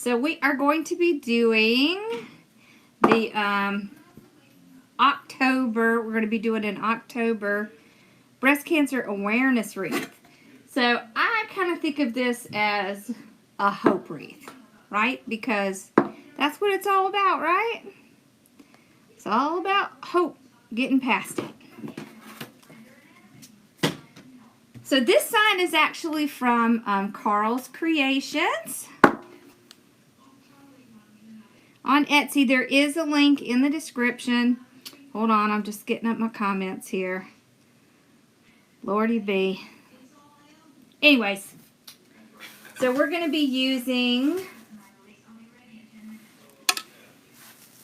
So we are going to be doing the October, we're going to be doing an October breast cancer awareness wreath. So I kind of think of this as a hope wreath, right? Because that's what it's all about, right? It's all about hope, getting past it. So this sign is actually from Carl's Creations on Etsy. There is a link in the description. Hold on, I'm just getting up my comments here. Lordy be. Anyways, so we're going to be using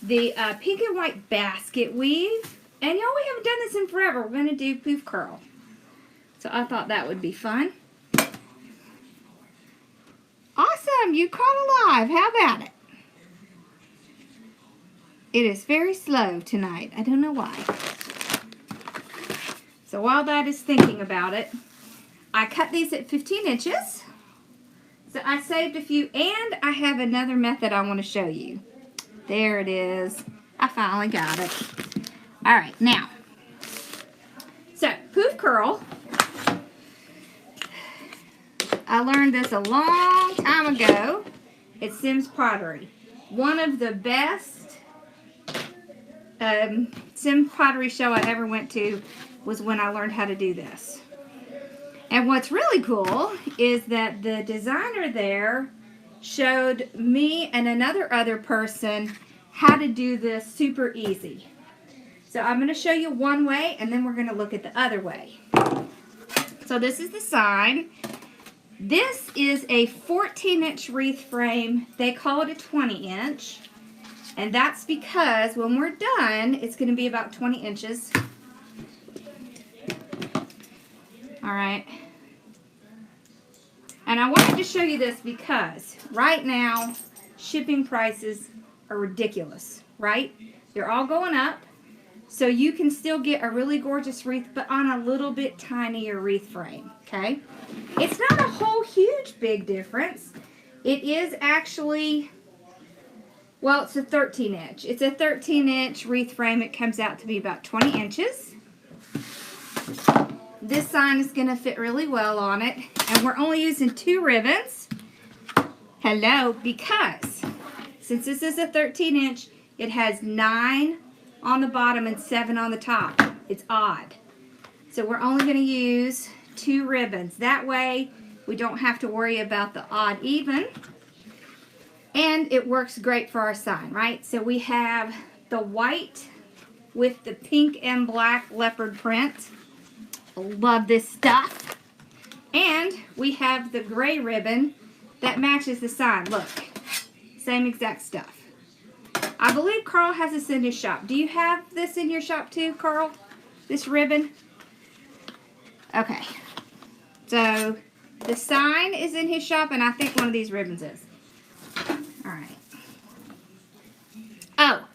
the pink and white basket weave. And y'all, we haven't done this in forever. We're going to do Poof Curl. So I thought that would be fun. Awesome, you caught alive. How about it? It is very slow tonight. I don't know why. So while that is thinking about it, I cut these at 15 inches. So I saved a few, and I have another method I want to show you. There it is. I finally got it. All right, now. So, Poof Curl. I learned this a long time ago at Sims Pottery. One of the best Sim Pottery show I ever went to was when I learned how to do this. And what's really cool is that the designer there showed me and another person how to do this super easy. So I'm going to show you one way, and then we're going to look at the other way. So this is the sign. This is a 14-inch wreath frame. They call it a 20-inch. And that's because when we're done, it's going to be about 20 inches. All right. And I wanted to show you this because right now, shipping prices are ridiculous, right? They're all going up. So you can still get a really gorgeous wreath, but on a little bit tinier wreath frame, okay? It's not a whole huge big difference. It is actually, well, it's a 13-inch. It's a 13-inch wreath frame. It comes out to be about 20 inches. This sign is going to fit really well on it. And we're only using 2 ribbons. Hello, because since this is a 13-inch, it has 9 on the bottom and 7 on the top. It's odd. So we're only going to use 2 ribbons. That way we don't have to worry about the odd even. And it works great for our sign, right? So we have the white with the pink and black leopard print. Love this stuff. And we have the gray ribbon that matches the sign. Look, same exact stuff. I believe Carl has this in his shop. Do you have this in your shop too, Carl? This ribbon? Okay. So, the sign is in his shop, and I think one of these ribbons is. Alright. Oh,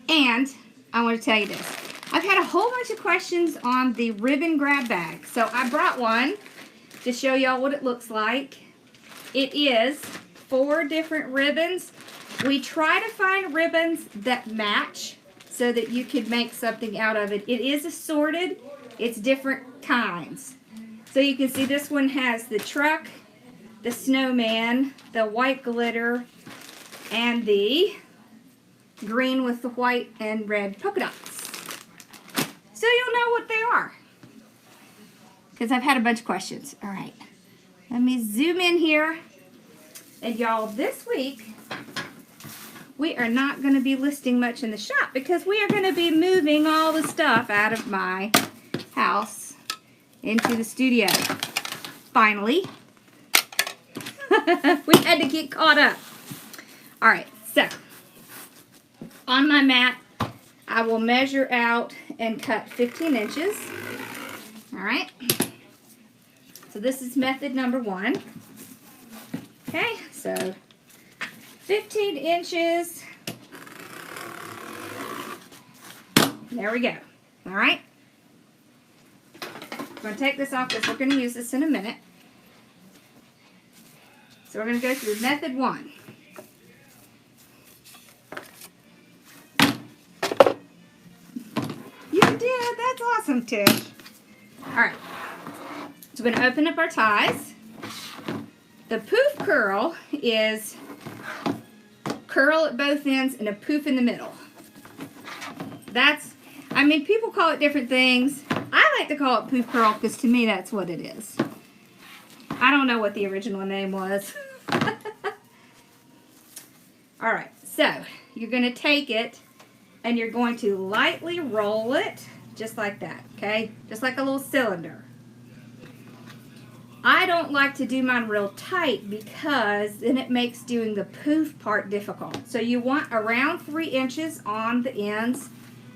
and I want to tell you this. I've had a whole bunch of questions on the ribbon grab bag. So, I brought one to show y'all what it looks like. It is 4 different ribbons. We try to find ribbons that match so that you could make something out of it. It is assorted. It's different kinds. So you can see this one has the truck, the snowman, the white glitter, and the green with the white and red polka dots. So you'll know what they are. Because I've had a bunch of questions. All right. Let me zoom in here. And y'all, this week, we are not going to be listing much in the shop because we are going to be moving all the stuff out of my house into the studio. Finally. We had to get caught up. Alright, so on my mat, I will measure out and cut 15 inches. Alright. So this is method number 1. Okay, so 15 inches. There we go. All right. I'm going to take this off because we're going to use this in a minute. So we're going to go through method 1. awesome, Tish. All right. So we're going to open up our ties. The poof curl is curl at both ends and a poof in the middle. That's, I mean, people call it different things. I like to call it poof curl because to me that's what it is. I don't know what the original name was. All right, so you're going to take it and you're going to lightly roll it just like that, okay? Just like a little cylinder. I don't like to do mine real tight because then it makes doing the poof part difficult. So you want around 3 inches on the ends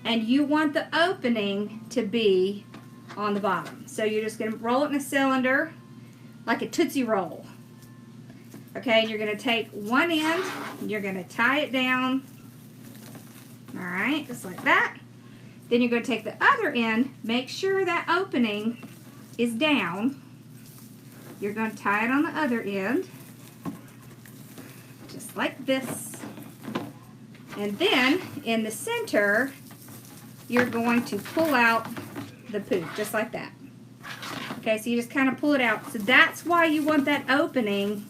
and you want the opening to be on the bottom. So you're just going to roll it in a cylinder like a Tootsie Roll. Okay, and you're going to take one end and you're going to tie it down. All right, just like that. Then you're going to take the other end, make sure that opening is down. You're going to tie it on the other end, just like this. And then in the center, you're going to pull out the poof, just like that. Okay, so you just kind of pull it out. So that's why you want that opening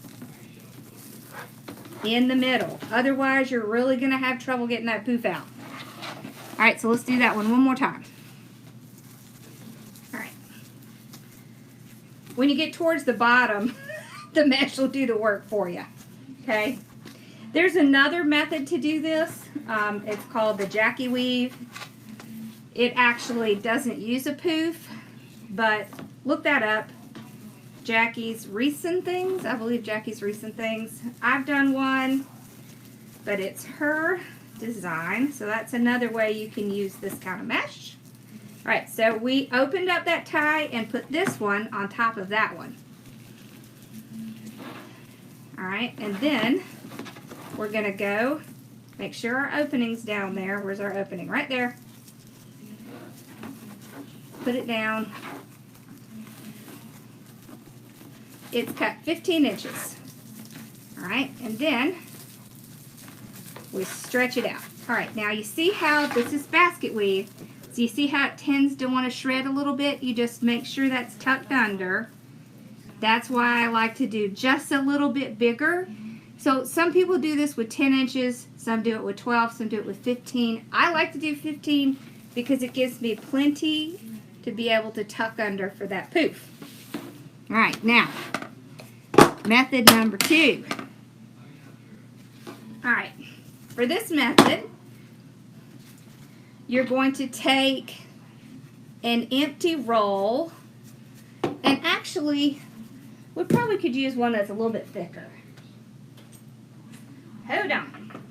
in the middle. Otherwise, you're really going to have trouble getting that poof out. All right, so let's do that one more time. All right. When you get towards the bottom, the mesh will do the work for you. Okay. There's another method to do this. It's called the Jackie weave. It actually doesn't use a poof, but look that up. Jackie's Wreaths and Things. I believe Jackie's Wreaths and Things. I've done one, but it's her design. So that's another way you can use this kind of mesh. All right, so we opened up that tie and put this one on top of that one. All right, and then we're going to go make sure our opening's down there. Where's our opening? Right there. Put it down. It's cut 15 inches. All right, and then we stretch it out. All right, now you see how this is basket weave. So you see how it tends to want to shred a little bit? You just make sure that's tucked under. That's why I like to do just a little bit bigger. So some people do this with 10 inches, some do it with 12, some do it with 15. I like to do 15 because it gives me plenty to be able to tuck under for that poof. All right, now, method number 2. All right, for this method, you're going to take an empty roll, and actually, we probably could use one that's a little bit thicker. Hold on.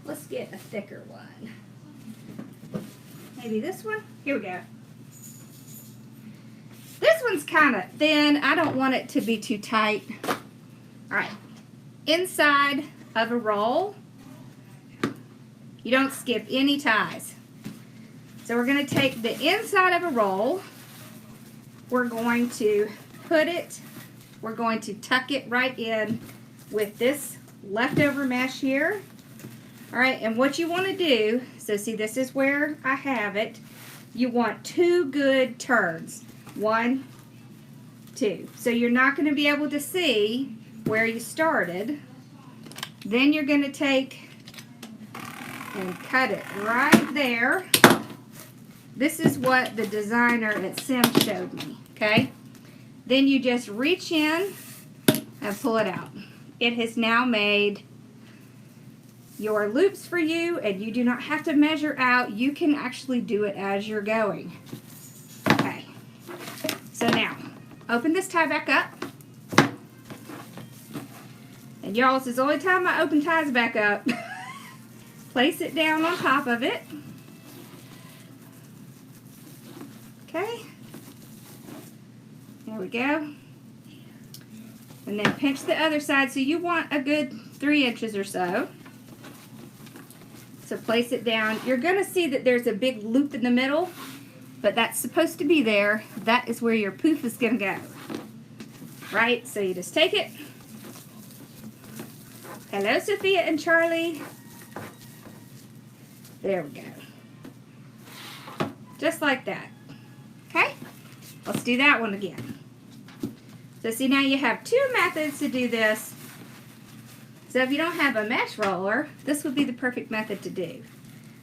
Let's get a thicker one. Maybe this one? Here we go. This one's kind of thin. I don't want it to be too tight. All right. Inside of a roll, you don't skip any ties. So we're going to take the inside of a roll. We're going to we're going to tuck it right in with this leftover mesh here. All right, and what you want to do, so see, this is where I have it. You want 2 good turns. 1, 2. So you're not going to be able to see where you started. Then you're going to take and cut it right there. This is what the designer at Sims showed me, okay? Then you just reach in and pull it out. It has now made your loops for you, and you do not have to measure out. You can actually do it as you're going. Okay, so now open this tie back up. And y'all, this is the only time I open ties back up. Place it down on top of it. Okay, there we go. And then pinch the other side. So you want a good 3 inches or so. So place it down. You're going to see that there's a big loop in the middle, but that's supposed to be there. That is where your poof is going to go. Right? So you just take it. Hello, Sophia and Charlie. There we go. Just like that. Okay? Let's do that one again. So see, now you have two methods to do this. So if you don't have a mesh roller, this would be the perfect method to do.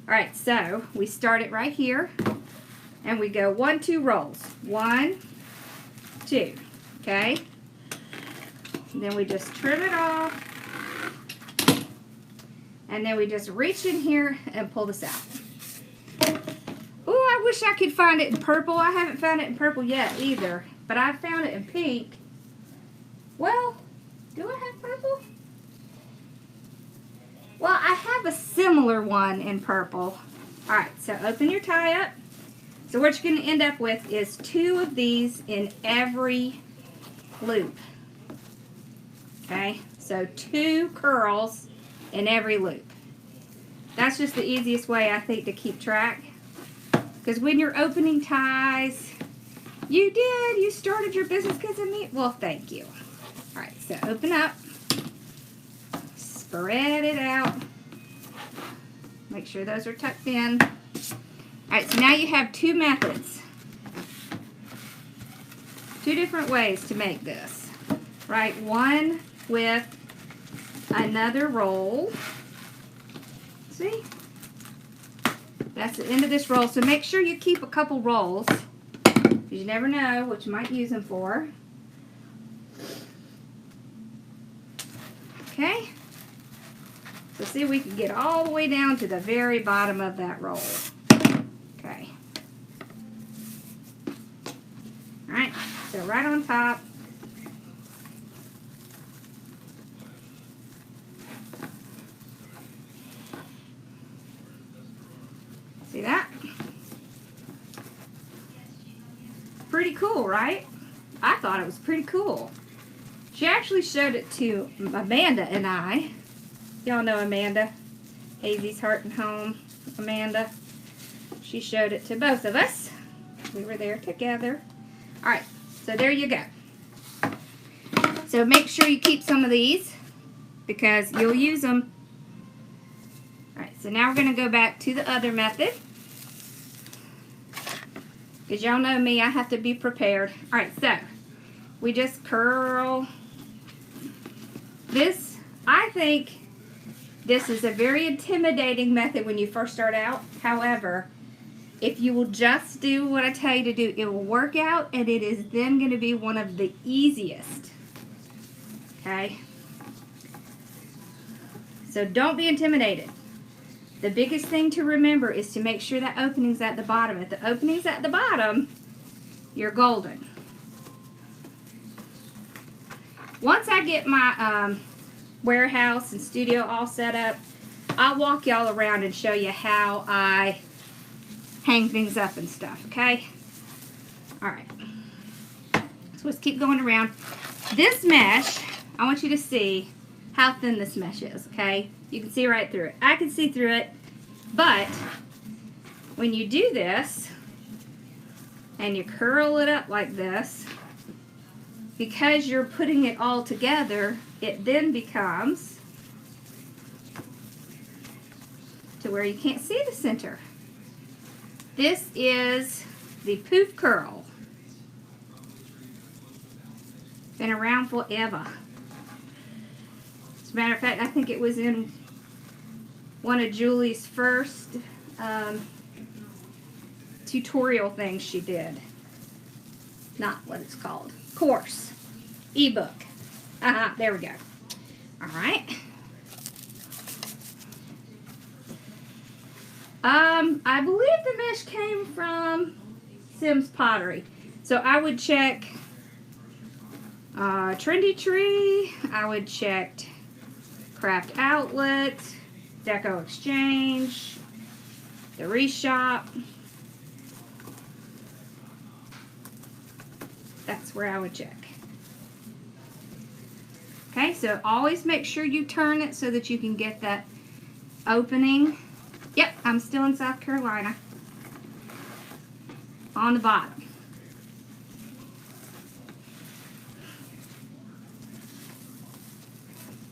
Alright, so we start it right here. And we go 1, 2 rolls. 1, 2. Okay? And then we just trim it off. And then we just reach in here and pull this out. Oh, I wish I could find it in purple. I haven't found it in purple yet either. But I found it in pink. Well, do I have purple? Well, I have a similar one in purple. Alright, so open your tie up. So what you're going to end up with is 2 of these in every loop. Okay, so 2 curls in every loop. That's just the easiest way, I think, to keep track. Because when you're opening ties, you started your business because of me. Well, thank you. Alright, so open up. Spread it out. Make sure those are tucked in. Alright, so now you have 2 methods. 2 different ways to make this. Right, one with another roll. See? That's the end of this roll. So make sure you keep a couple rolls, because you never know what you might use them for. Okay? So see, we can get all the way down to the very bottom of that roll. Okay. Alright, so right on top. See that? Pretty cool, right? I thought it was pretty cool. She actually showed it to Amanda and I. Y'all know Amanda. Hazy's Heart and Home. Amanda. She showed it to both of us. We were there together. Alright, so there you go. So make sure you keep some of these, because you'll use them. Alright, so now we're going to go back to the other method. Because y'all know me, I have to be prepared. Alright, so we just curl this. I think this is a very intimidating method when you first start out. However, if you will just do what I tell you to do, it will work out, and it is then going to be one of the easiest. Okay? So don't be intimidated. The biggest thing to remember is to make sure that opening's at the bottom. If the opening's at the bottom, you're golden. Once I get my warehouse and studio all set up, I'll walk y'all around and show you how I hang things up and stuff, okay? Alright. So let's keep going around. This mesh, I want you to see how thin this mesh is, okay? You can see right through it. I can see through it, but when you do this and you curl it up like this, because you're putting it all together, it then becomes to where you can't see the center. This is the Poof curl. Been around forever. As a matter of fact, I think it was in one of Julie's first tutorial things she did. Not what it's called. Course. Ebook. There we go. Alright. I believe the mesh came from Sims Pottery. So I would check Trendy Tree. I would check Craft Outlet, Deco Exchange, the Reshop. That's where I would check. Okay, so always make sure you turn it so that you can get that opening. Yep, I'm still in South Carolina. On the bottom.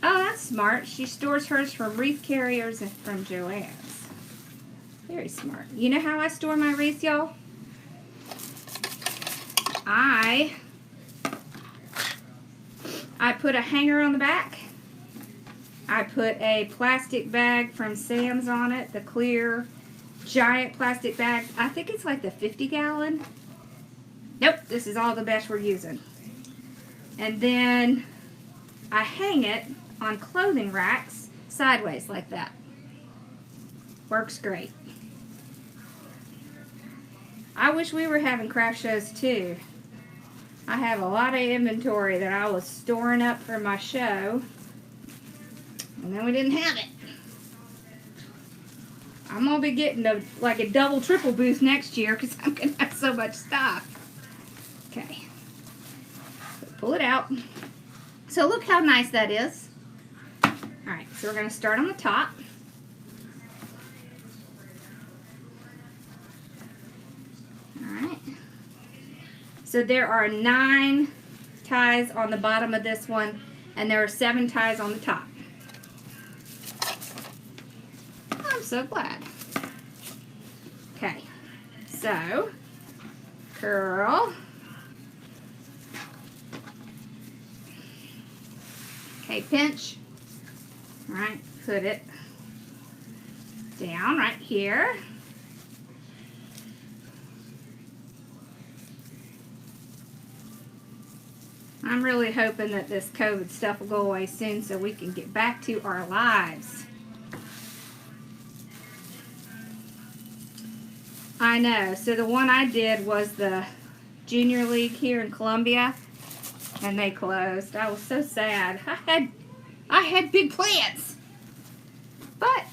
Oh, that's smart. She stores hers from wreath carriers and from Joann's. Very smart. You know how I store my wreaths, y'all? I put a hanger on the back. I put a plastic bag from Sam's on it, the clear giant plastic bag. I think it's like the 50-gallon. Nope, this is all the best we're using. And then I hang it on clothing racks sideways like that. Works great. I wish we were having craft shows too. I have a lot of inventory that I was storing up for my show, and then we didn't have it. I'm going to be getting like a double, triple booth next year because I'm going to have so much stuff. Okay. So pull it out. So look how nice that is. Alright, so we're going to start on the top. Alright. So there are 9 ties on the bottom of this one, and there are 7 ties on the top. I'm so glad. Okay, so curl. Okay, pinch. All right, put it down right here. I'm really hoping that this COVID stuff will go away soon so we can get back to our lives. I know. So the one I did was the Junior League here in Columbia, and they closed. I was so sad. I had big plans, but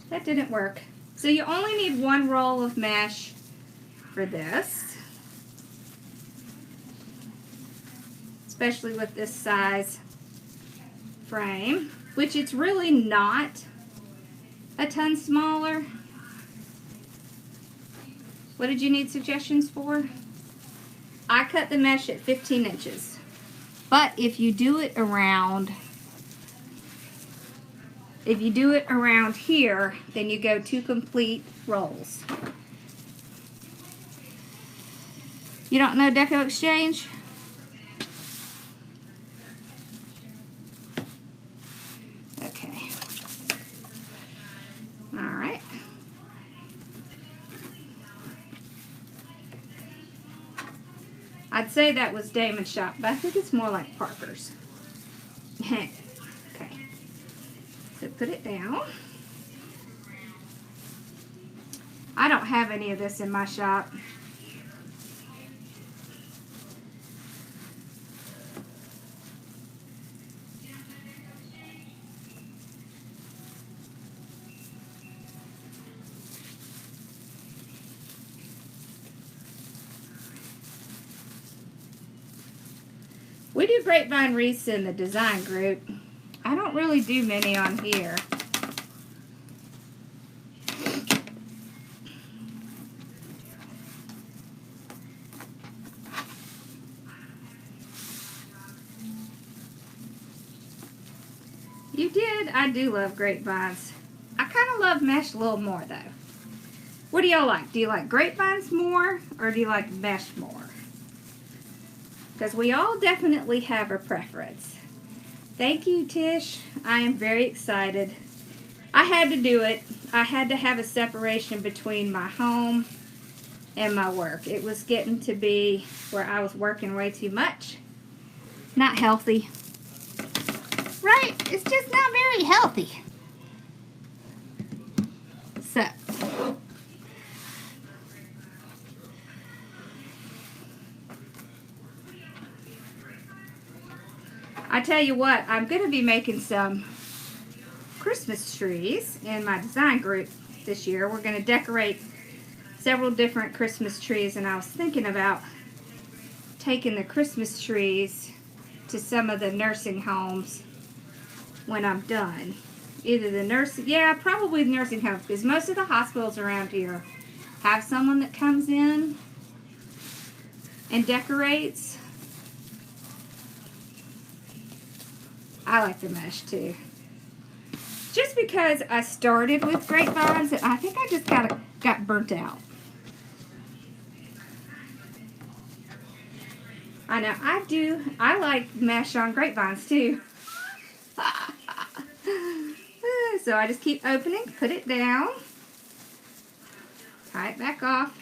that didn't work. So you only need 1 roll of mesh for this, especially with this size frame, which it's really not a ton smaller. What did you need suggestions for? I cut the mesh at 15 inches. But if you do it around here, then you go 2 complete rolls. You don't know Deco Exchange? Okay. All right. I'd say that was Damon's shop, but I think it's more like Parker's. Okay. So put it down. I don't have any of this in my shop. We do grapevine wreaths in the design group. I don't really do many on here. You did? I do love grapevines. I kind of love mesh a little more though. What do y'all like? Do you like grapevines more or do you like mesh more? Because we all definitely have a preference. Thank you, Tish. I am very excited. I had to do it. I had to have a separation between my home and my work. It was getting to be where I was working way too much. Not healthy. Right? It's just not very healthy. So. I tell you what, I'm going to be making some Christmas trees in my design group this year. We're going to decorate several different Christmas trees, and I was thinking about taking the Christmas trees to some of the nursing homes when I'm done. Either the nursing, yeah, probably the nursing homes, because most of the hospitals around here have someone that comes in and decorates. I like the mesh too. Just is because I started with grapevines and I think I just got burnt out. I know, I like mesh on grapevines too. So I just keep opening, put it down, tie it back off,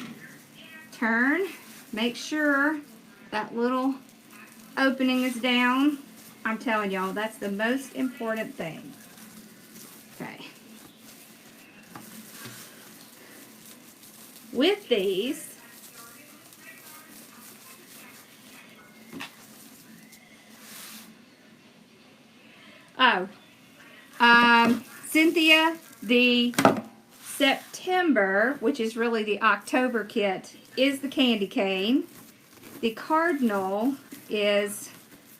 turn, make sure that little opening is down. I'm telling y'all, that's the most important thing. Okay. With these, Cynthia, the September, which is really the October kit, is the candy cane. The Cardinal is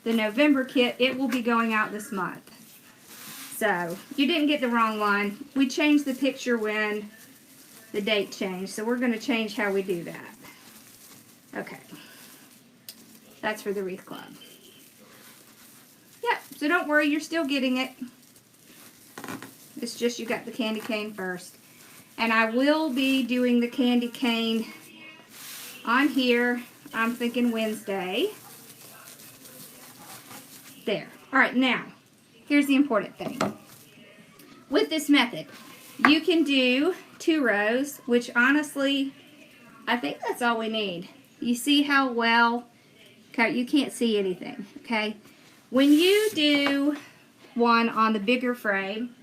the November kit. It will be going out this month. So, you didn't get the wrong one. We changed the picture when the date changed, so we're going to change how we do that. Okay. That's for the Wreath Club. Yep, so don't worry, you're still getting it. It's just you got the candy cane first. And I will be doing the candy cane on here, I'm thinking Wednesday. There. Alright, now, here's the important thing. With this method, you can do 2 rows, which honestly, I think that's all we need. You see how well, okay, you can't see anything, okay? When you do one on the bigger frame,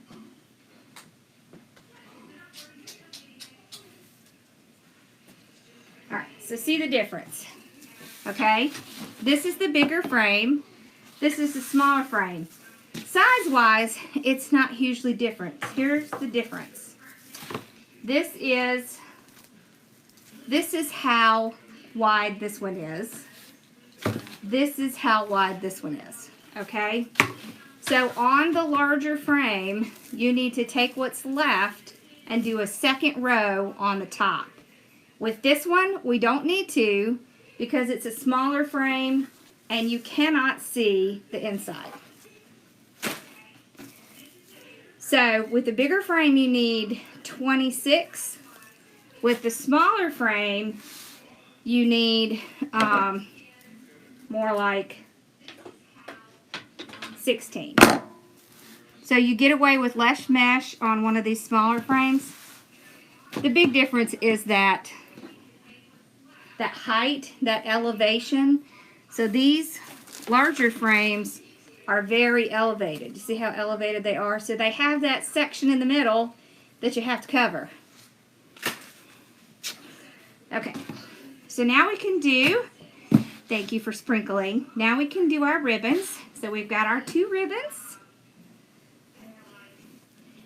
alright, so see the difference, okay? This is the bigger frame, this is the smaller frame. Size-wise, it's not hugely different. Here's the difference. This is how wide this one is. This is how wide this one is, okay? So on the larger frame, you need to take what's left and do a second row on the top. With this one, we don't need to because it's a smaller frame and you cannot see the inside. So with the bigger frame, you need 26. With the smaller frame, you need more like 16. So you get away with less mesh on one of these smaller frames. The big difference is that height, that elevation. So these larger frames are very elevated. You see how elevated they are? So they have that section in the middle that you have to cover. Okay, so now we can do, thank you for sprinkling, now we can do our ribbons. So we've got our 2 ribbons.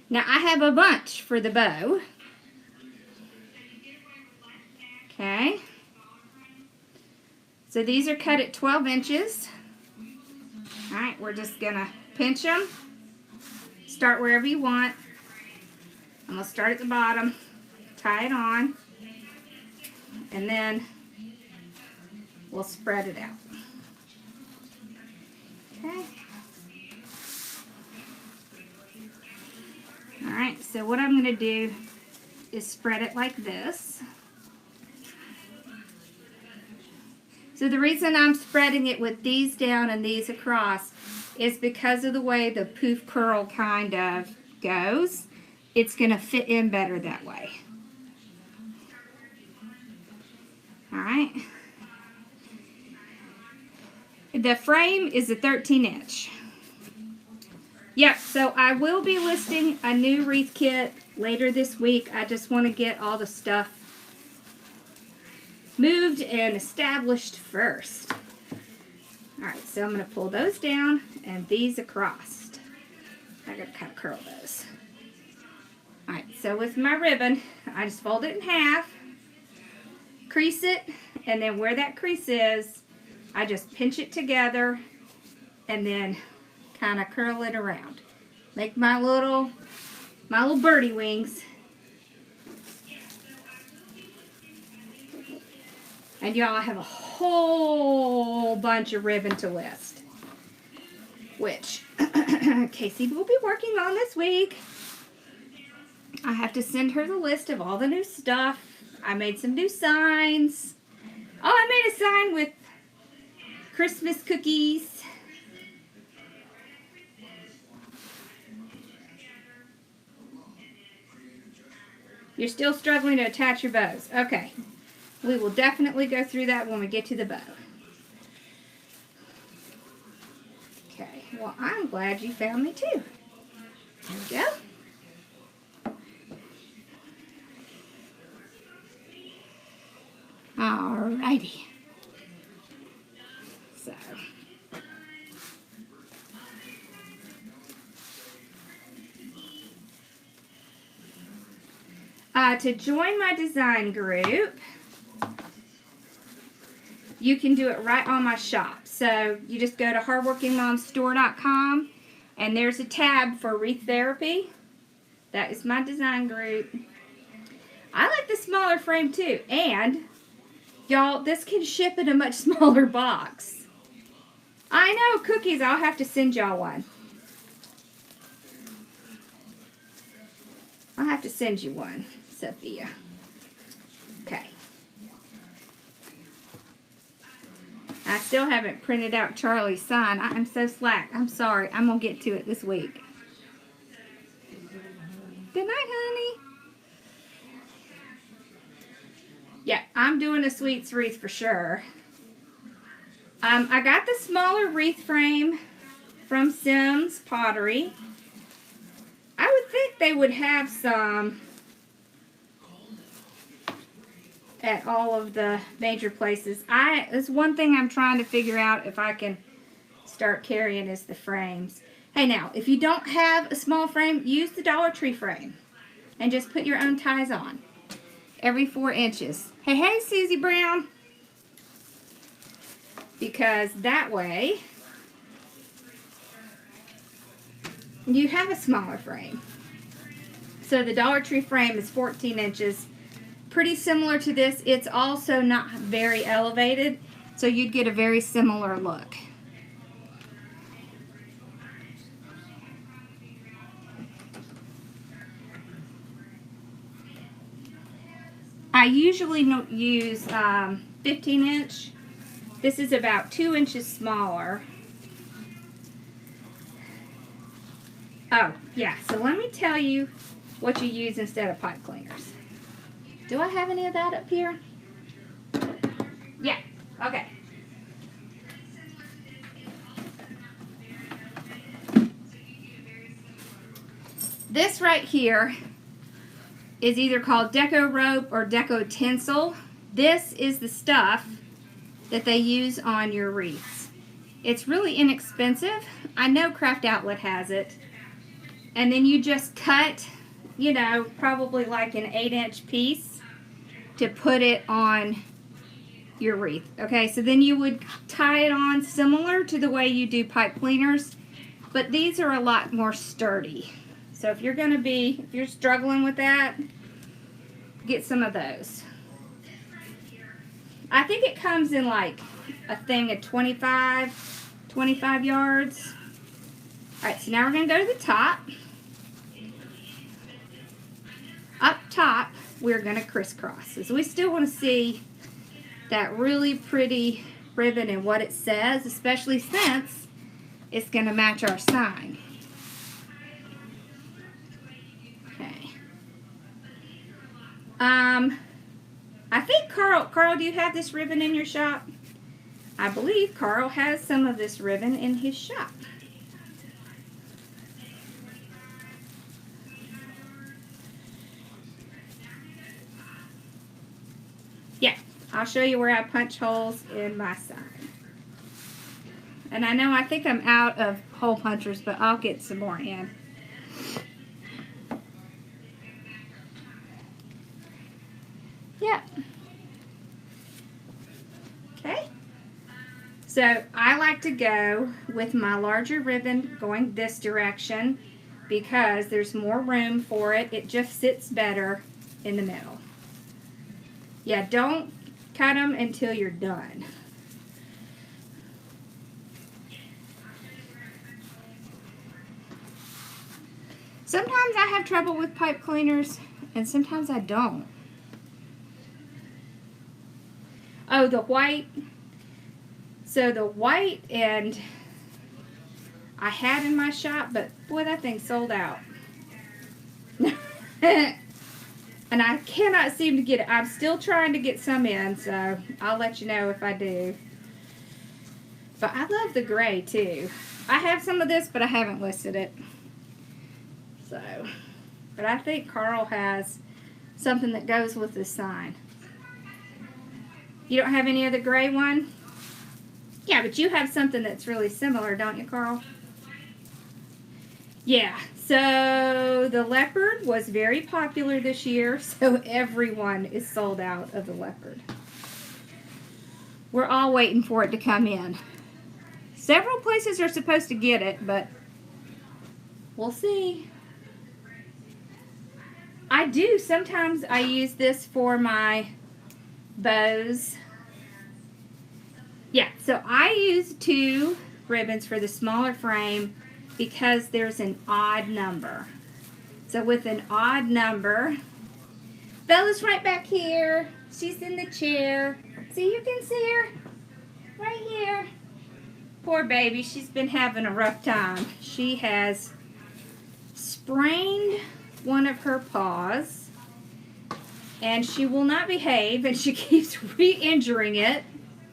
Now I have a bunch for the bow. Okay. So these are cut at 12 inches. Alright, we're just going to pinch them. Start wherever you want. I'm going to start at the bottom, tie it on, and then we'll spread it out. Okay. Alright, so what I'm going to do is spread it like this. So the reason I'm spreading it with these down and these across is because of the way the poof curl kind of goes. It's going to fit in better that way. Alright. The frame is a 13-inch. Yep, so I will be listing a new wreath kit later this week. I just want to get all the stuff moved and established first. Alright, so I'm going to pull those down and these across. I got to kind of curl those. Alright, so with my ribbon, I just fold it in half, crease it, and then where that crease is, I just pinch it together and then kind of curl it around. Make my little birdie wings. And y'all, I have a whole bunch of ribbon to list, which Casey will be working on this week. I have to send her the list of all the new stuff. I made some new signs. Oh, I made a sign with Christmas cookies. You're still struggling to attach your bows. Okay. We will definitely go through that when we get to the bow. Okay. Well, I'm glad you found me too. There we go. Alrighty. So. To join my design group, you can do it right on my shop. So you just go to hardworkingmomstore.com and there's a tab for wreath therapy. That is my design group. I like the smaller frame too. And y'all, this can ship in a much smaller box. I know, cookies, I'll have to send y'all one. I'll have to send you one, Sophia. Okay. I still haven't printed out Charlie's sign. I'm so slack. I'm sorry. I'm going to get to it this week. Good night, honey. Yeah, I'm doing a sweets wreath for sure. I got the smaller wreath frame from Sims Pottery. I would think they would have some at all of the major places. It's one thing I'm trying to figure out if I can start carrying is the frames. Hey now, if you don't have a small frame, use the Dollar Tree frame and just put your own ties on every 4 inches. Hey, Susie Brown. Because that way you have a smaller frame. So the Dollar Tree frame is 14 inches. Pretty similar to this. It's also not very elevated, so you'd get a very similar look. I usually use 15 inch. This is about 2 inches smaller. Oh, yeah, so let me tell you what you use instead of pipe cleaners. Do I have any of that up here? Yeah, okay. This right here is either called Deco Rope or Deco Tinsel. This is the stuff that they use on your wreaths. It's really inexpensive. I know Craft Outlet has it. And then you just cut, you know, probably like an 8-inch piece to put it on your wreath. Okay, so then you would tie it on similar to the way you do pipe cleaners, but these are a lot more sturdy. So if you're struggling with that, get some of those. I think it comes in like a thing of 25 yards. Alright, so now we're going to go to the top. Up top, we're going to crisscross. So we still want to see that really pretty ribbon and what it says, especially since it's going to match our sign. Okay. I think Carl, do you have this ribbon in your shop? I believe Carl has some of this ribbon in his shop. Yeah, I'll show you where I punch holes in my sign. And I think I'm out of hole punchers, but I'll get some more in. Yeah. Okay. So I like to go with my larger ribbon going this direction because there's more room for it. It just sits better in the middle. Yeah, don't cut them until you're done. Sometimes I have trouble with pipe cleaners, and sometimes I don't. Oh, the white. So the white and I had in my shop, but boy, that thing sold out. And I cannot seem to get it. I'm still trying to get some in, so I'll let you know if I do. But I love the gray too. I have some of this, but I haven't listed it. So, but I think Carl has something that goes with this sign. You don't have any other gray one? Yeah, but you have something that's really similar, don't you, Carl? Yeah, so the leopard was very popular this year, so everyone is sold out of the leopard. We're all waiting for it to come in. Several places are supposed to get it, but we'll see. I do, sometimes I use this for my bows. Yeah, so I use 2 ribbons for the smaller frame because there's an odd number. So with an odd number, Bella's right back here. She's in the chair. See, you can see her right here. Poor baby, she's been having a rough time. She has sprained one of her paws, and she will not behave, and she keeps re-injuring it.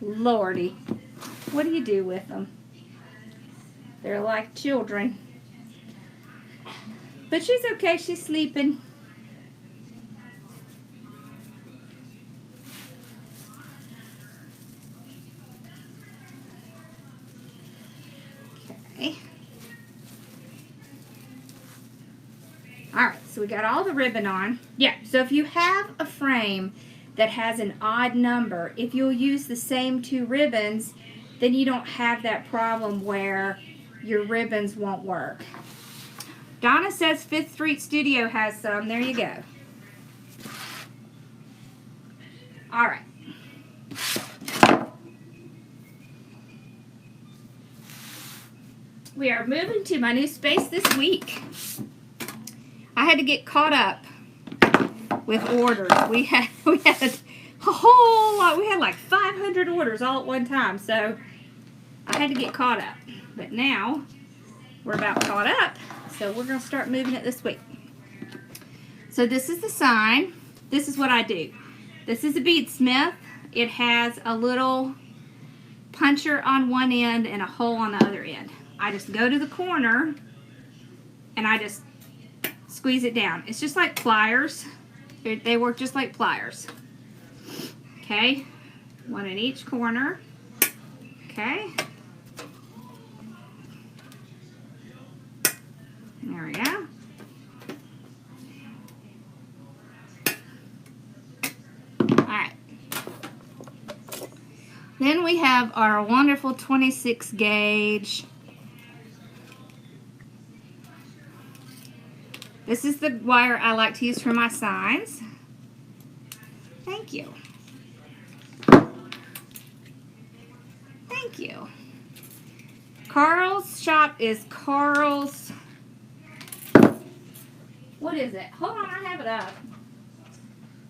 Lordy, what do you do with them? They're like children. But she's okay, she's sleeping. Okay. Alright, so we got all the ribbon on. Yeah, so if you have a frame that has an odd number, if you'll use the same 2 ribbons, then you don't have that problem where your ribbons won't work. Donna says 5th Street Studio has some. There you go. Alright. We are moving to my new space this week. I had to get caught up with orders. We had a whole lot. We had like 500 orders all at one time, so I had to get caught up. But now we're about caught up, so we're going to start moving it this week. So this is the sign. This is what I do. This is a beadsmith. It has a little puncher on one end and a hole on the other end. I just go to the corner and I just squeeze it down. It's just like pliers. They work just like pliers. Okay, one in each corner. Okay. There we go. Alright. Then we have our wonderful 26 gauge. This is the wire I like to use for my signs. Thank you. Thank you. Carl's shop is Carl's... What is it? Hold on, I have it up.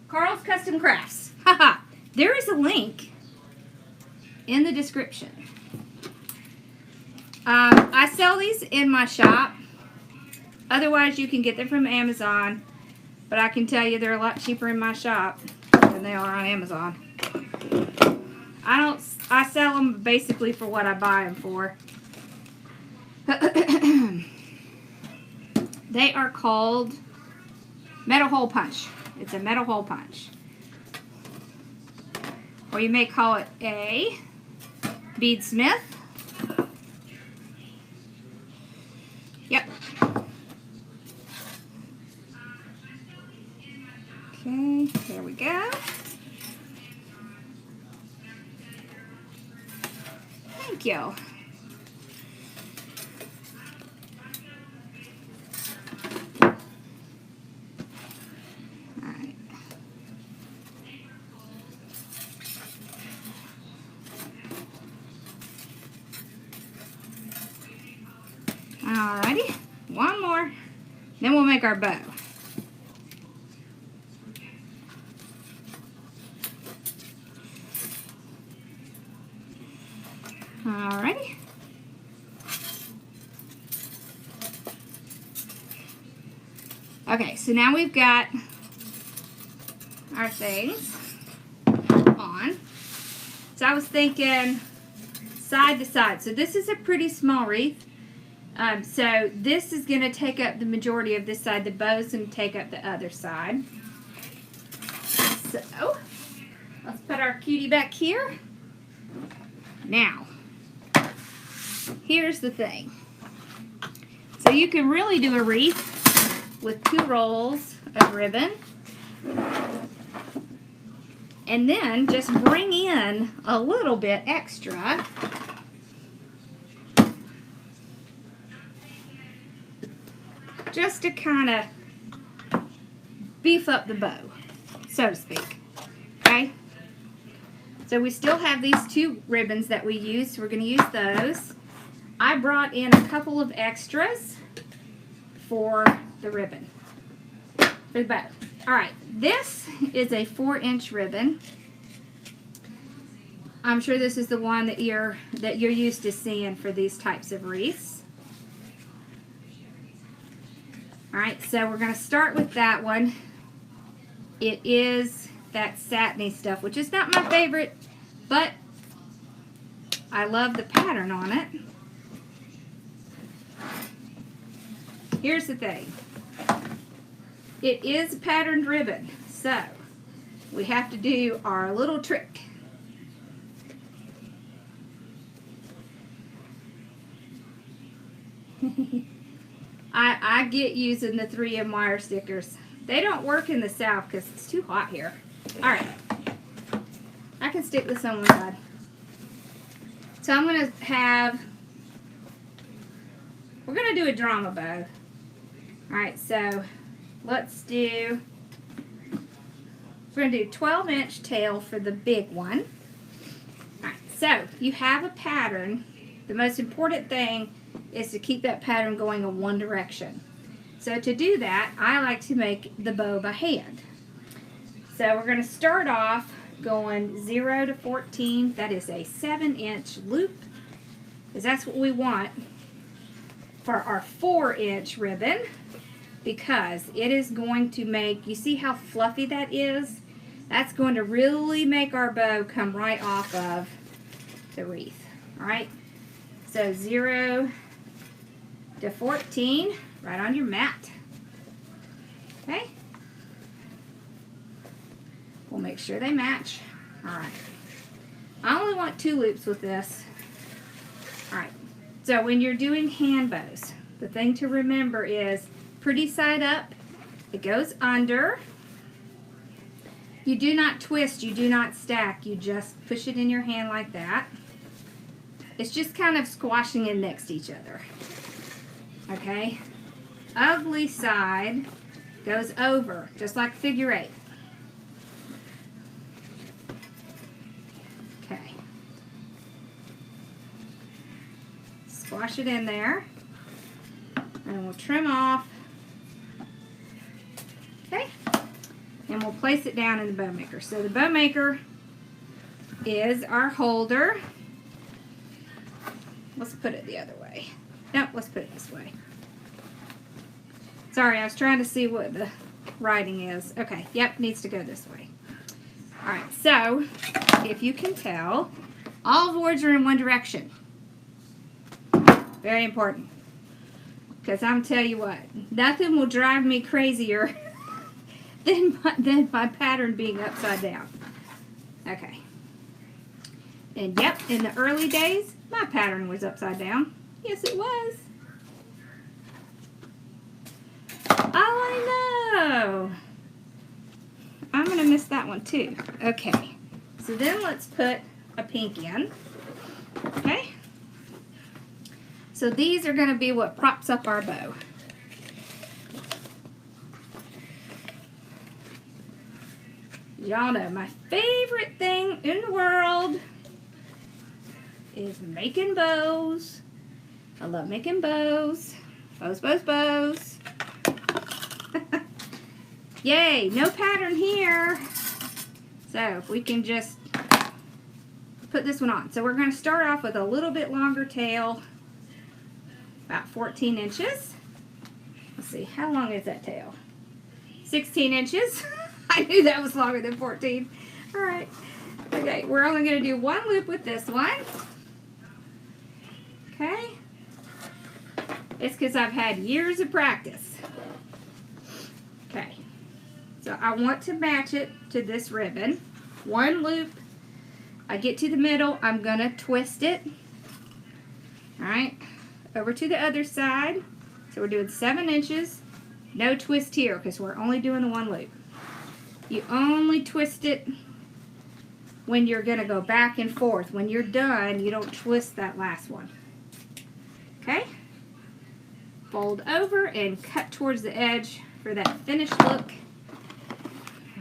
Carl's Custom Crafts. Haha. There is a link in the description. I sell these in my shop. Otherwise, you can get them from Amazon. But I can tell you they're a lot cheaper in my shop than they are on Amazon. I sell them basically for what I buy them for. They are called metal hole punch. It's a metal hole punch. Or you may call it a beadsmith. Yep. Okay, there we go. Thank you. Alrighty, one more. Then we'll make our bow. Alrighty. Okay, so now we've got our things on. So I was thinking side to side. So this is a pretty small wreath. So this is going to take up the majority of this side. The bow's going to take up the other side. So let's put our cutie back here. Now, here's the thing. So you can really do a wreath with 2 rolls of ribbon. And then just bring in a little bit extra. Just to kind of beef up the bow, so to speak. Okay? So we still have these 2 ribbons that we used, so we're going to use those. I brought in a couple of extras for the ribbon, for the bow. Alright, this is a 4-inch ribbon. I'm sure this is the one that you're used to seeing for these types of wreaths. Alright, so we're going to start with that one. It is that satiny stuff, which is not my favorite, but I love the pattern on it. Here's the thing. It is patterned ribbon, so we have to do our little trick. I get using the 3M wire stickers. They don't work in the South because it's too hot here. Alright. I can stick this on one side. So I'm going to have, we're going to do a drama bow. Alright, so let's do, we're going to do 12-inch tail for the big one. Alright, so you have a pattern. The most important thing is to keep that pattern going in one direction. So to do that, I like to make the bow by hand. So we're going to start off going 0 to 14. That is a 7-inch loop, because that's what we want for our 4-inch ribbon, because it is going to make, you see how fluffy that is? That's going to really make our bow come right off of the wreath. Alright, so 0 to 14, right on your mat. Okay? We'll make sure they match. Alright. I only want 2 loops with this. Alright. So when you're doing hand bows, the thing to remember is pretty side up, it goes under. You do not twist, you do not stack, you just push it in your hand like that. It's just kind of squashing in next to each other. Okay? Ugly side goes over, just like figure 8. Okay. Squash it in there. And we'll trim off. Okay? And we'll place it down in the bow maker. So the bow maker is our holder. Let's put it the other way. Nope, let's put it this way. Sorry, I was trying to see what the writing is. Okay, yep, needs to go this way. Alright, so, if you can tell, all boards are in one direction. Very important. Because I'm tell you what, nothing will drive me crazier than my pattern being upside down. Okay. And yep, in the early days, my pattern was upside down. Yes, it was. Oh, I know. I'm going to miss that one too. Okay. So then let's put a pink in. Okay. So these are going to be what props up our bow. Y'all know my favorite thing in the world is making bows. I love making bows. Bows, bows, bows. Yay, no pattern here. So if we can just put this one on. So we're going to start off with a little bit longer tail, about 14 inches. Let's see, how long is that tail? 16 inches. I knew that was longer than 14. All right. Okay, we're only going to do one loop with this one. Okay. It's because I've had years of practice. Okay. So I want to match it to this ribbon. One loop. I get to the middle. I'm going to twist it. All right. Over to the other side. So we're doing 7 inches. No twist here because we're only doing the one loop. You only twist it when you're going to go back and forth. When you're done, you don't twist that last one. Okay? Fold over and cut towards the edge for that finished look.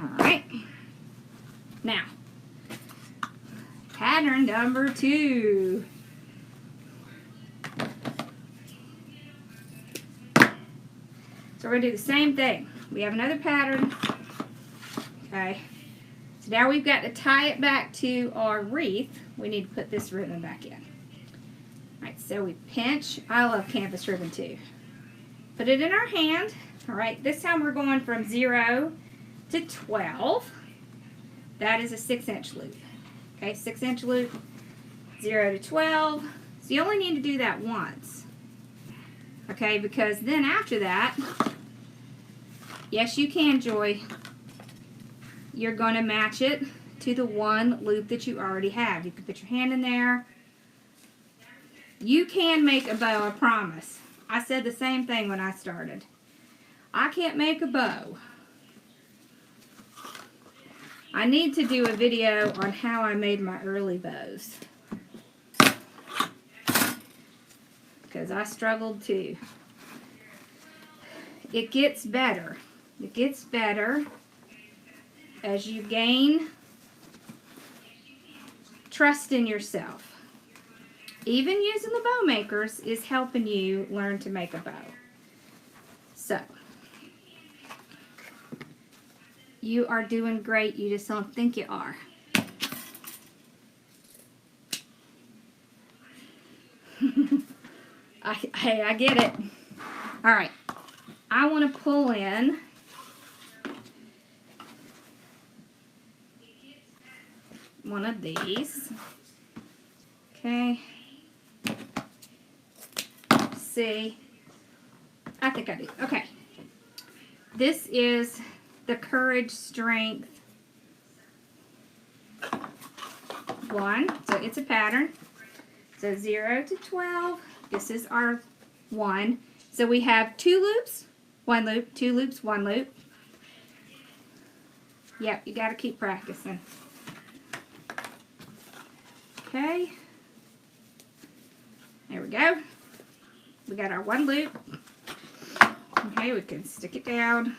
Alright. Now, pattern number 2. So we're going to do the same thing. We have another pattern. Okay. So now we've got to tie it back to our wreath. We need to put this ribbon back in. Alright, so we pinch. I love canvas ribbon too. Put it in our hand. Alright, this time we're going from 0 to 12. That is a 6-inch loop. Okay, 6-inch loop, 0 to 12. So you only need to do that once. Okay, because then after that, yes you can, Joy, you're going to match it to the one loop that you already have. You can put your hand in there. You can make a bow, I promise. I said the same thing when I started. I can't make a bow. I need to do a video on how I made my early bows. Because I struggled too. It gets better. It gets better as you gain trust in yourself. Even using the bow makers is helping you learn to make a bow. So, you are doing great. You just don't think you are. I get it. All right. I want to pull in one of these. Okay. See. I think I do. Okay. This is the Courage Strength 1. So it's a pattern. So 0 to 12. This is our 1. So we have 2 loops, 1 loop, 2 loops, 1 loop. Yep, you got to keep practicing. Okay. There we go. We got our 1 loop. Okay, we can stick it down.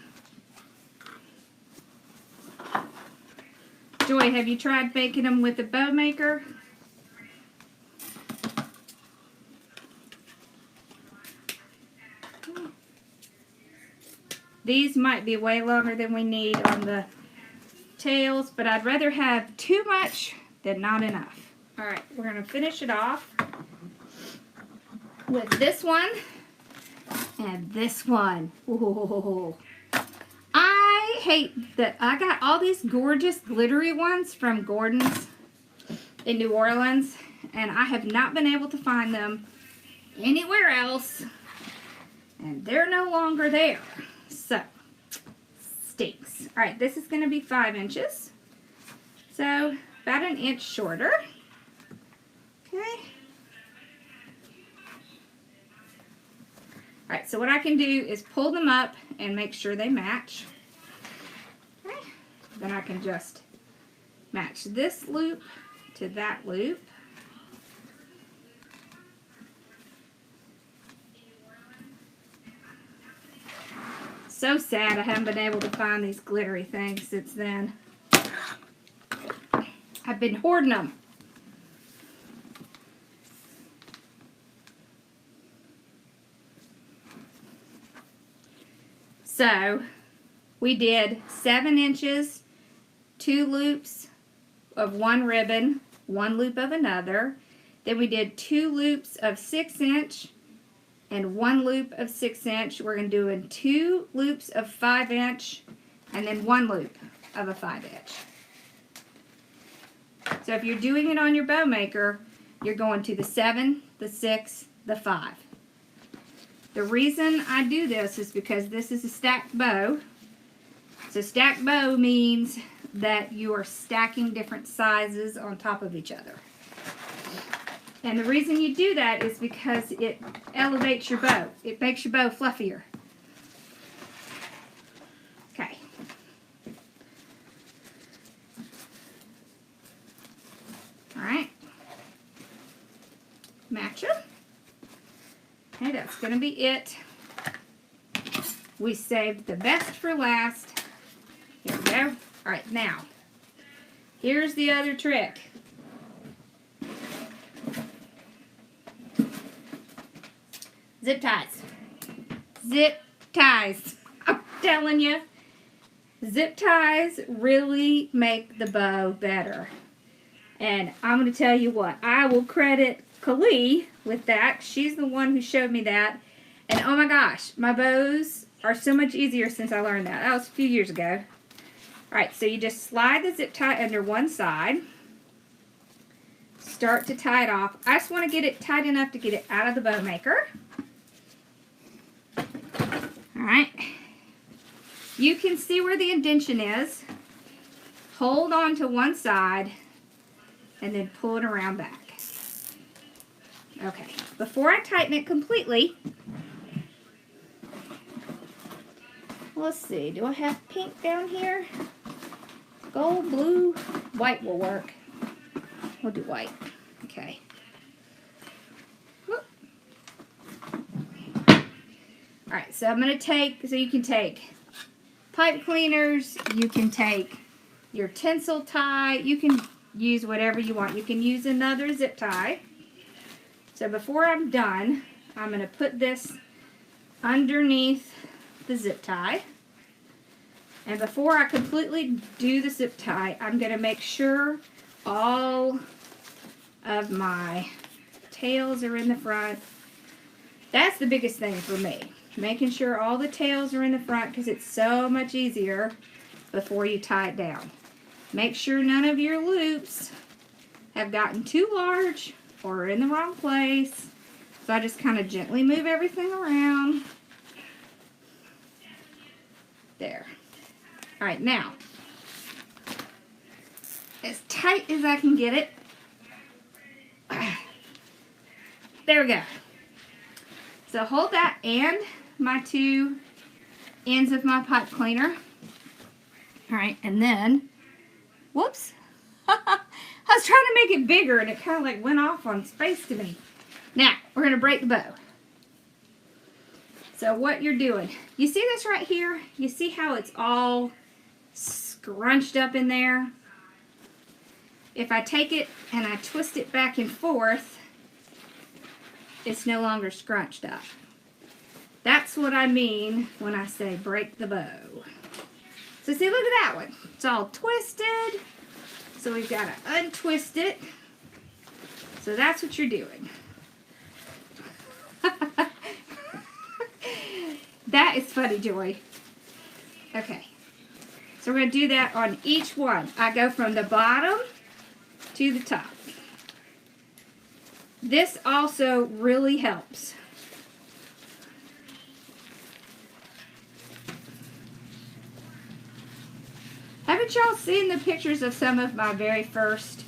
Joy, have you tried making them with a bow maker? These might be way longer than we need on the tails, but I'd rather have too much than not enough. Alright, we're going to finish it off with this one and this one. Ooh. I hate that I got all these gorgeous glittery ones from Gordon's in New Orleans, and I have not been able to find them anywhere else, and they're no longer there. So, stinks. Alright, this is going to be 5 inches. So, about an inch shorter. Okay. Alright, so what I can do is pull them up and make sure they match. Okay. Then I can just match this loop to that loop. So sad I haven't been able to find these glittery things since then. I've been hoarding them. So, we did 7 inches, 2 loops of one ribbon, 1 loop of another. Then we did 2 loops of 6 inch and 1 loop of 6 inch. We're going to do 2 loops of 5 inch and then 1 loop of a 5 inch. So if you're doing it on your bow maker, you're going to the 7, the 6, the 5. The reason I do this is because this is a stacked bow. So stacked bow means that you are stacking different sizes on top of each other. And the reason you do that is because it elevates your bow. It makes your bow fluffier. Okay. Alright. Match them. Okay, that's going to be it. We saved the best for last. Here we go. Alright, now, here's the other trick. Zip ties. Zip ties. I'm telling you, zip ties really make the bow better. And I'm going to tell you what, I will credit Kali with that. She's the one who showed me that. And oh my gosh, my bows are so much easier since I learned that. That was a few years ago. Alright, so you just slide the zip tie under one side. Start to tie it off. I just want to get it tight enough to get it out of the bow maker. Alright. You can see where the indentation is. Hold on to one side and then pull it around back. Okay, before I tighten it completely, let's see, do I have pink down here? Gold, blue, white will work. We'll do white. Okay. Whoop. Alright, so I'm going to take, so you can take pipe cleaners, you can take your tinsel tie, you can use whatever you want. You can use another zip tie. So before I'm done, I'm going to put this underneath the zip tie. And before I completely do the zip tie, I'm going to make sure all of my tails are in the front. That's the biggest thing for me. Making sure all the tails are in the front because it's so much easier before you tie it down. Make sure none of your loops have gotten too large or in the wrong place. So I just kind of gently move everything around. There. Alright, now, as tight as I can get it. There we go. So hold that and my 2 ends of my pipe cleaner. Alright, and then, whoops. I was trying to make it bigger and it kind of like went off on space to me. Now, we're going to break the bow. So what you're doing, you see this right here? You see how it's all scrunched up in there? If I take it and I twist it back and forth, it's no longer scrunched up. That's what I mean when I say break the bow. So see, look at that one. It's all twisted. So we've got to untwist it. So that's what you're doing. That is funny, Joy. Okay. So we're going to do that on each one. I go from the bottom to the top. This also really helps. Haven't y'all seen the pictures of some of my very first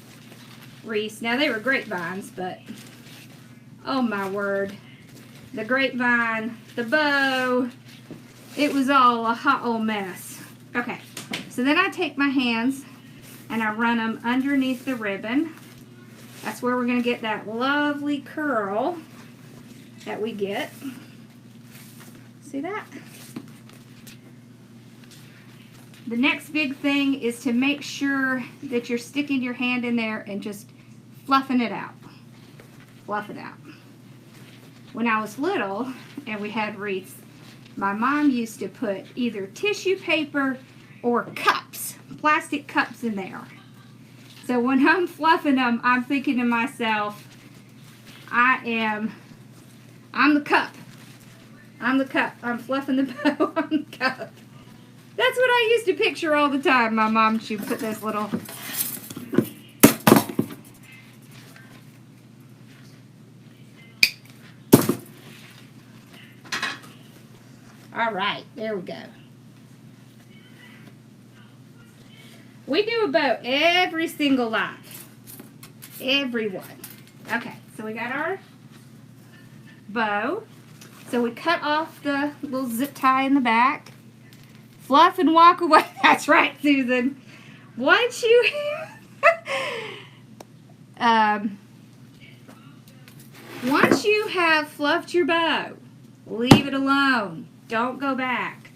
wreaths? Now, they were grapevines, but oh my word. The grapevine, the bow, it was all a hot old mess. Okay, so then I take my hands and I run them underneath the ribbon. That's where we're going to get that lovely curl that we get. See that? The next big thing is to make sure that you're sticking your hand in there and just fluffing it out. Fluff it out. When I was little and we had wreaths, my mom used to put either tissue paper or cups, plastic cups in there. So when I'm fluffing them, I'm thinking to myself, I'm the cup. I'm the cup. I'm fluffing the bow on the cup. That's what I used to picture all the time. My mom, she put this little... All right, there we go. We do a bow every single live. Every one. Okay, so we got our bow. So we cut off the little zip tie in the back. Fluff and walk away. That's right, Susan. Once you once you have fluffed your bow, leave it alone. Don't go back.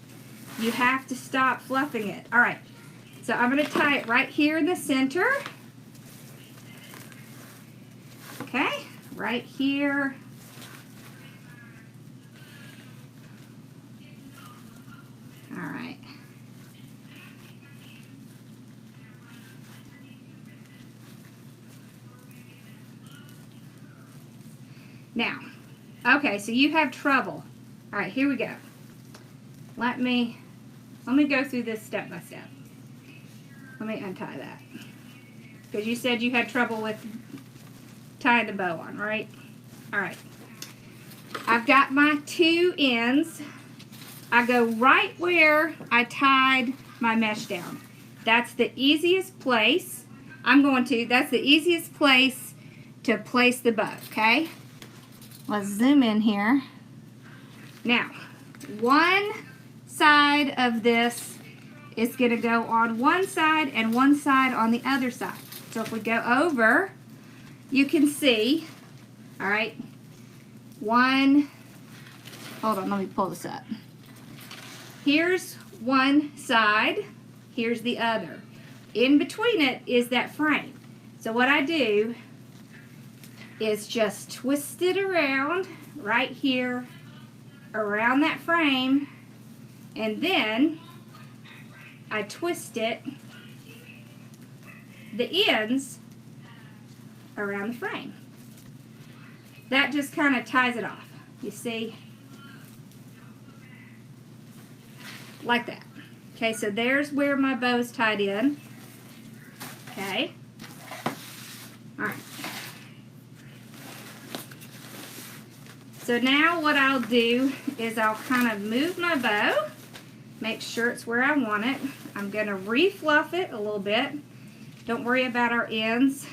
You have to stop fluffing it. All right. So I'm going to tie it right here in the center. Okay, right here. All right. Now, okay, so you have trouble. All right, here we go. Let me go through this step by step. Let me untie that. Because you said you had trouble with tying the bow on, right? All right. I've got my two ends. I go right where I tied my mesh down. That's the easiest place. That's the easiest place to place the bow, okay? Let's zoom in here. Now, one side of this is going to go on one side and one side on the other side. So if we go over, you can see, all right, hold on, let me pull this up. Here's one side, here's the other. In between it is that frame. So what I do is just twist it around right here, around that frame, and then I twist it, the ends around the frame. That just kind of ties it off, you see? Like that. Okay, so there's where my bow is tied in. Okay. All right. So now what I'll do is I'll kind of move my bow, make sure it's where I want it. I'm going to re-fluff it a little bit. Don't worry about our ends.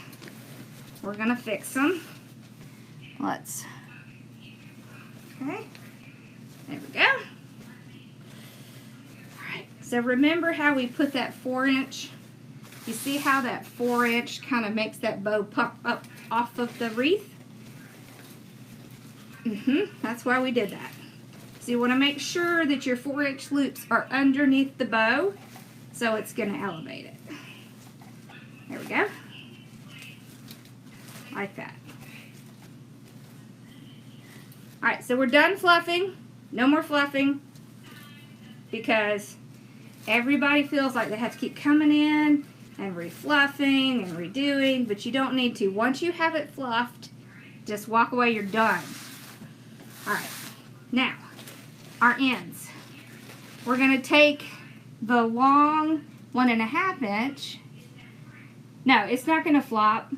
We're going to fix them. Okay, there we go. Alright, so remember how we put that 4-inch? You see how that 4-inch kind of makes that bow pop up off of the wreath? That's why we did that. So you want to make sure that your 4-inch loops are underneath the bow, so it's going to elevate it. There we go. Like that. Alright, so we're done fluffing. No more fluffing, because everybody feels like they have to keep coming in and refluffing and redoing, but you don't need to. Once you have it fluffed, just walk away, you're done. Alright, now, our ends. We're going to take the long 1.5 inch. No, it's not going to flop.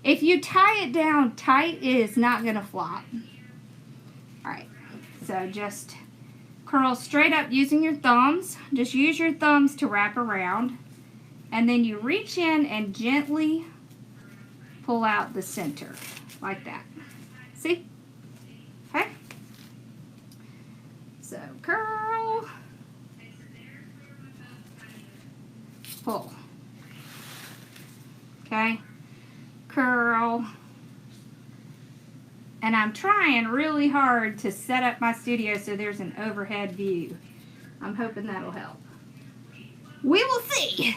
If you tie it down tight, it is not going to flop. Alright, so just curl straight up using your thumbs. Just use your thumbs to wrap around. And then you reach in and gently pull out the center, like that. See? Okay? So curl, pull. Okay? Curl. And I'm trying really hard to set up my studio so there's an overhead view. I'm hoping that'll help. We will see.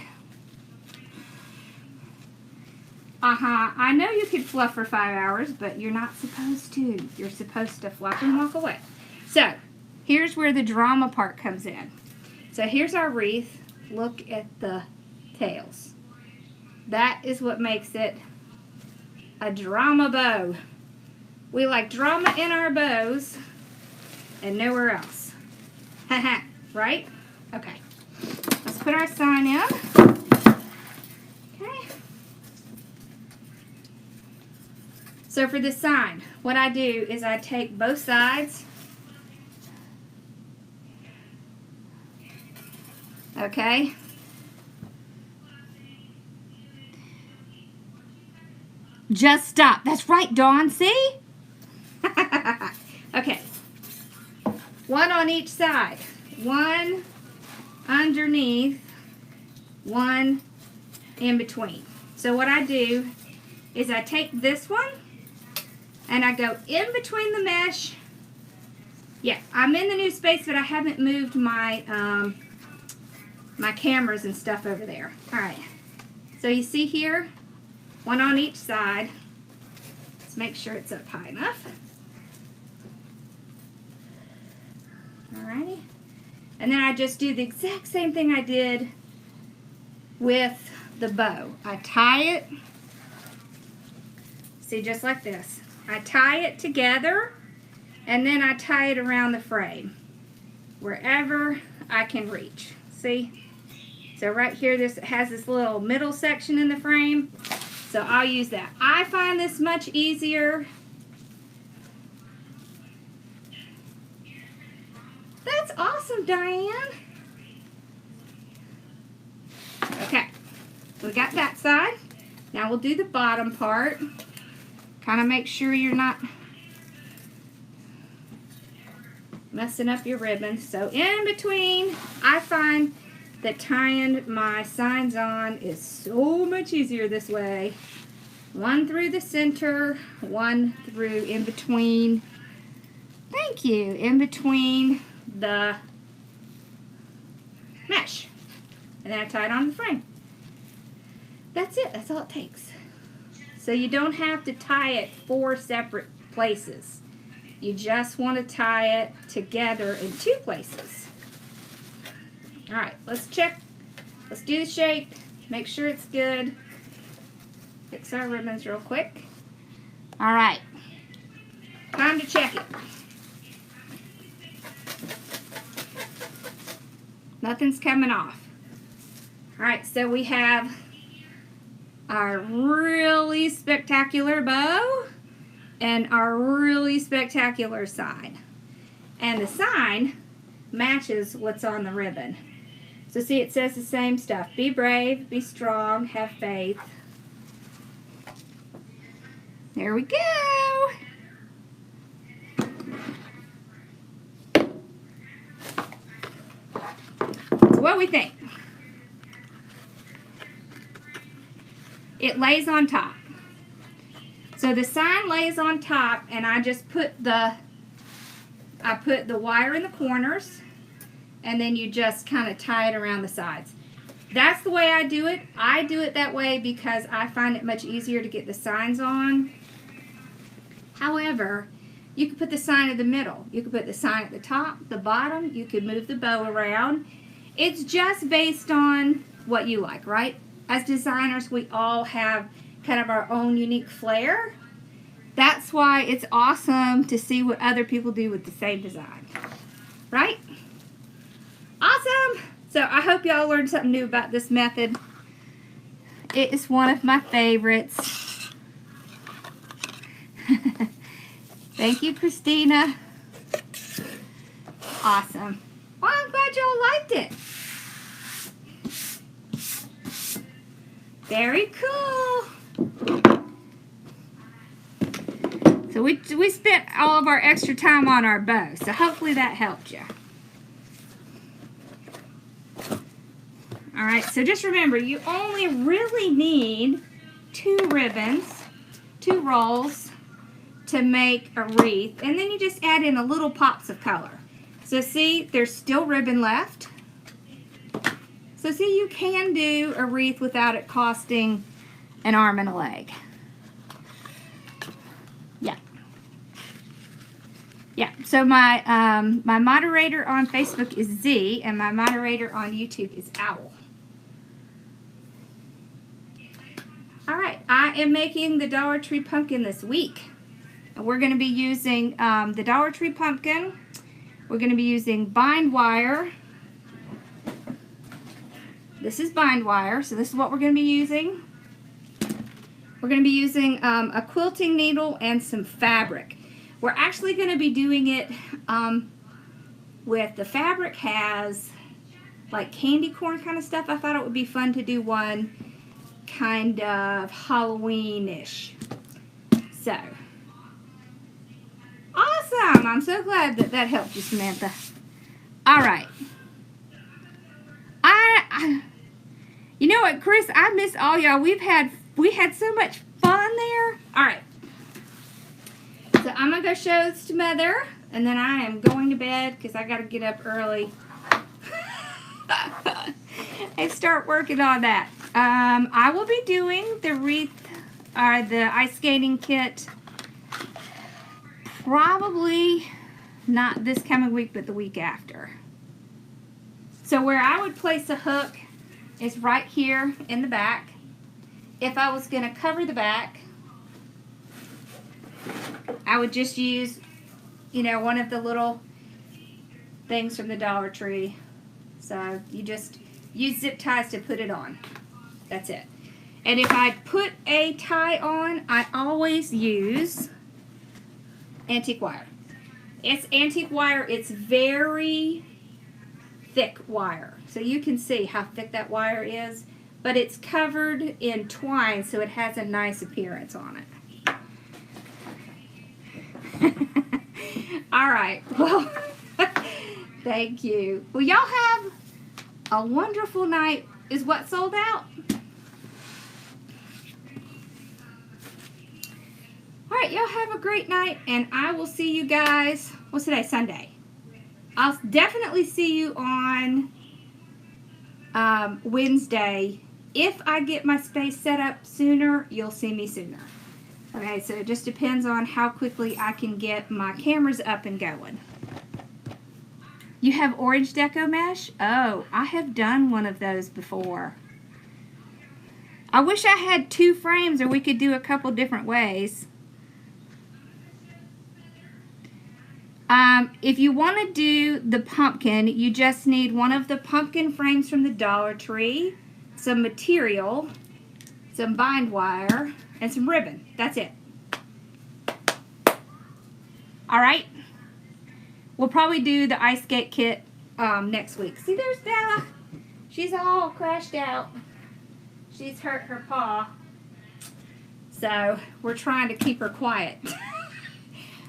I know you could fluff for 5 hours, but you're not supposed to. You're supposed to fluff and walk away. So, here's where the drama part comes in. So here's our wreath. Look at the tails. That is what makes it a drama bow. We like drama in our bows and nowhere else. Haha, right? Okay. Let's put our sign in. Okay. So for the sign, what I do is I take both sides. Okay. Just stop. That's right, Dawn. See? Okay. One on each side. One underneath, one in between. So what I do is I take this one and I go in between the mesh. Yeah, I'm in the new space, but I haven't moved my my cameras and stuff over there. All right. So you see here, one on each side. Let's make sure it's up high enough. Alrighty. And then I just do the exact same thing I did with the bow. I tie it, see, just like this. I tie it together, and then I tie it around the frame, wherever I can reach. See? So right here, this has this little middle section in the frame, so I'll use that. I find this much easier. That's awesome, Diane. Okay, we got that side. Now we'll do the bottom part. Kind of make sure you're not messing up your ribbon. So in between, I find that tying my signs on is so much easier this way. One through the center, one through in between. Thank you. In between the mesh. And then I tie it on the frame. That's it. That's all it takes. So you don't have to tie it 4 separate places. You just want to tie it together in 2 places. Alright, let's check. Let's do the shape. Make sure it's good. Fix our ribbons real quick. Alright. Time to check it. Nothing's coming off. Alright, so we have our really spectacular bow and our really spectacular sign. And the sign matches what's on the ribbon. So see, it says the same stuff. Be brave, be strong, have faith. There we go. So what do we think? It lays on top. So the sign lays on top, and I just put the wire in the corners, and then you just kind of tie it around the sides. That's the way I do it. I do it that way because I find it much easier to get the signs on. However, you could put the sign in the middle. You could put the sign at the top, the bottom. You could move the bow around. It's just based on what you like, right? As designers, we all have kind of our own unique flair. That's why it's awesome to see what other people do with the same design, right? Awesome! So I hope y'all learned something new about this method. It is one of my favorites. Thank you, Christina. Awesome. Well, I'm glad y'all liked it. Very cool. So we spent all of our extra time on our bow, so hopefully that helped you. Alright, so just remember, you only really need 2 ribbons, 2 rolls to make a wreath, and then you just add in a little pops of color. So see, there's still ribbon left. So see, you can do a wreath without it costing an arm and a leg. Yeah. Yeah, So my my moderator on Facebook is Z, and my moderator on YouTube is Owl. Alright, I am making the Dollar Tree pumpkin this week. And we're going to be using the Dollar Tree pumpkin. We're going to be using bind wire. This is bind wire, so this is what we're going to be using. We're going to be using a quilting needle and some fabric. We're actually going to be doing it with the fabric has like candy corn kind of stuff. I thought it would be fun to do one kind of Halloween-ish. So, awesome! I'm so glad that that helped you, Samantha. Alright. You know what, Chris? I miss all y'all. We had so much fun there. Alright. So I'm going to go show this to Mother, and then I am going to bed because I got to get up early and start working on that. I will be doing the wreath, or the ice skating kit, probably not this coming week, but the week after. So where I would place a hook is right here in the back. If I was going to cover the back, I would just use, you know, one of the little things from the Dollar Tree. So you just use zip ties to put it on. That's it. And if I put a tie on, I always use antique wire. It's antique wire. It's very thick wire. So you can see how thick that wire is. But it's covered in twine, so it has a nice appearance on it. Alright, well, thank you. Well, y'all have a wonderful night. Is what sold out? Alright, y'all have a great night, and I will see you guys, what's today, Sunday? I'll definitely see you on Wednesday. If I get my space set up sooner, you'll see me sooner. Okay, so it just depends on how quickly I can get my cameras up and going. You have orange deco mesh? Oh, I have done one of those before. I wish I had 2 frames or we could do a couple different ways. If you want to do the pumpkin, you just need one of the pumpkin frames from the Dollar Tree, some material, some bind wire, and some ribbon. That's it. Alright. We'll probably do the ice skate kit next week. See, there's Bella. She's all crashed out. She's hurt her paw. So, we're trying to keep her quiet.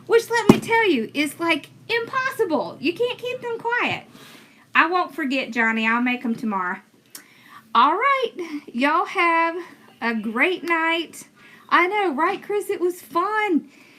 Which, let me tell you, is like impossible. You can't keep them quiet. I won't forget, Johnny. I'll make them tomorrow. Alright. Y'all have a great night. I know, right, Chris? It was fun.